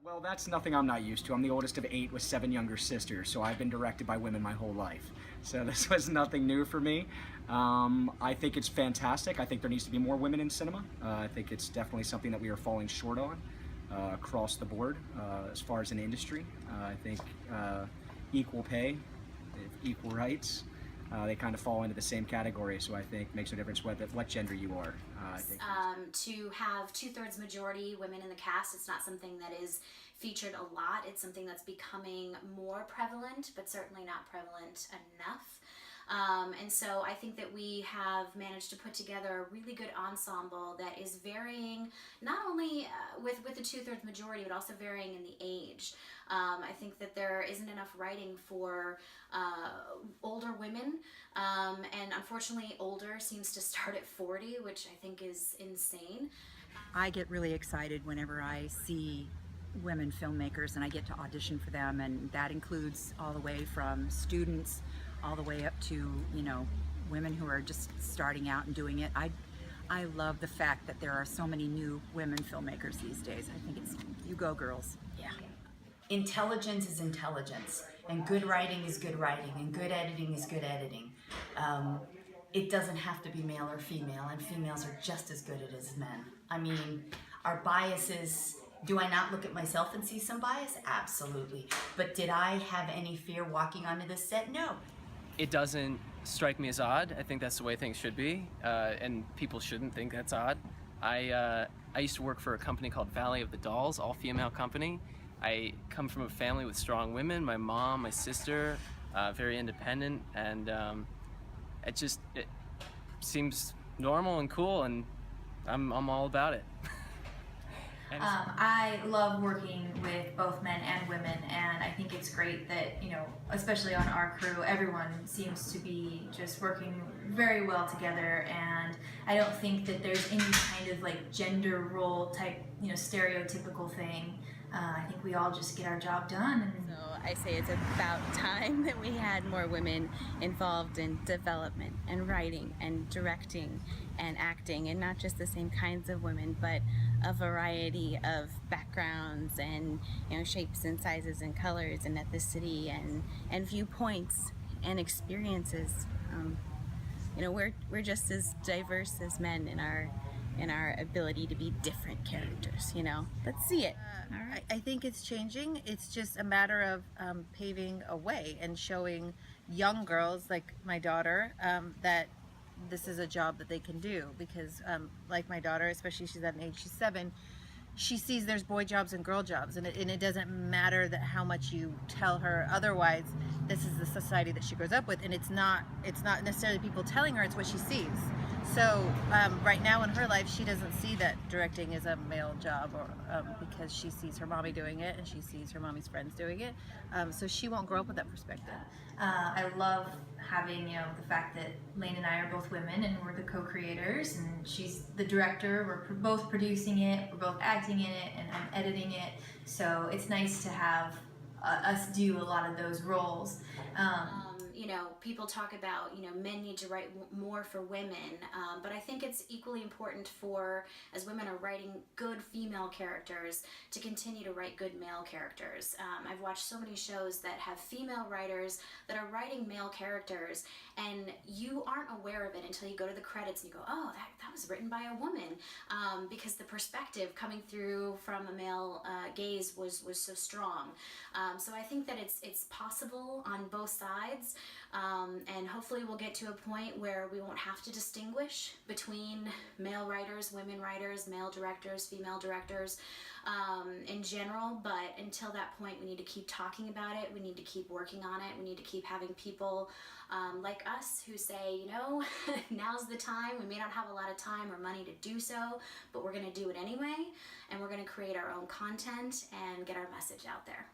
Well, that's nothing I'm not used to. I'm the oldest of 8 with 7 younger sisters, so I've been directed by women my whole life. So this was nothing new for me. I think it's fantastic. I think there needs to be more women in cinema. I think it's definitely something that we are falling short on across the board as far as an industry. I think equal pay, equal rights, they kind of fall into the same category. So I think it makes no difference what gender you are. I think. To have 2/3 majority women in the cast, it's not something that is featured a lot. It's something that's becoming more prevalent, but certainly not prevalent enough. And so I think that we have managed to put together a really good ensemble that is varying, not only with the 2/3 majority, but also varying in the age. I think that there isn't enough writing for older women, and unfortunately older seems to start at 40, which I think is insane. I get really excited whenever I see women filmmakers and I get to audition for them, and that includes all the way from students all the way up to, you know, women who are just starting out and doing it. I love the fact that there are so many new women filmmakers these days. I think it's, you go girls. Yeah. Intelligence is intelligence, and good writing is good writing, and good editing is good editing. It doesn't have to be male or female, and females are just as good at it as men. I mean, our biases, do I not look at myself and see some bias? Absolutely. But did I have any fear walking onto this set? No. It doesn't strike me as odd. I think that's the way things should be, and people shouldn't think that's odd. I used to work for a company called Valley of the Dolls, all-female company. I come from a family with strong women. My mom, my sister, very independent, and it seems normal and cool, and I'm all about it. I love working with both men and women, and I think it's great that, you know, especially on our crew, everyone seems to be just working very well together, and I don't think that there's any kind of like gender role type, you know, stereotypical thing. I think we all just get our job done. And so I say it's about time that we had more women involved in development and writing and directing and acting, and not just the same kinds of women, but a variety of backgrounds and, you know, shapes and sizes and colors and ethnicity and viewpoints and experiences. You know, we're just as diverse as men in our ability to be different characters, you know. Let's see it. I think it's changing. It's just a matter of paving a way and showing young girls like my daughter that this is a job that they can do, because like my daughter, especially she's at an age, she's 7, she sees there's boy jobs and girl jobs, and it doesn't matter that how much you tell her otherwise. This is the society that she grows up with, and it's not necessarily people telling her, it's what she sees. So right now in her life, she doesn't see that directing is a male job, or because she sees her mommy doing it and she sees her mommy's friends doing it. So she won't grow up with that perspective. I love having, you know, the fact that Lane and I are both women and we're the co-creators, and she's the director. We're both producing it, we're both acting in it, and I'm editing it. So it's nice to have us do a lot of those roles. You know, people talk about, you know, men need to write more for women, but I think it's equally important for, as women are writing good female characters, to continue to write good male characters. I've watched so many shows that have female writers that are writing male characters, and you aren't aware of it until you go to the credits and you go, oh, that was written by a woman, because the perspective coming through from a male gaze was so strong. So I think that it's possible on both sides. And hopefully we'll get to a point where we won't have to distinguish between male writers, women writers, male directors, female directors in general. But until that point, we need to keep talking about it. We need to keep working on it. We need to keep having people like us who say, you know, now's the time. We may not have a lot of time or money to do so, but we're going to do it anyway. And we're going to create our own content and get our message out there.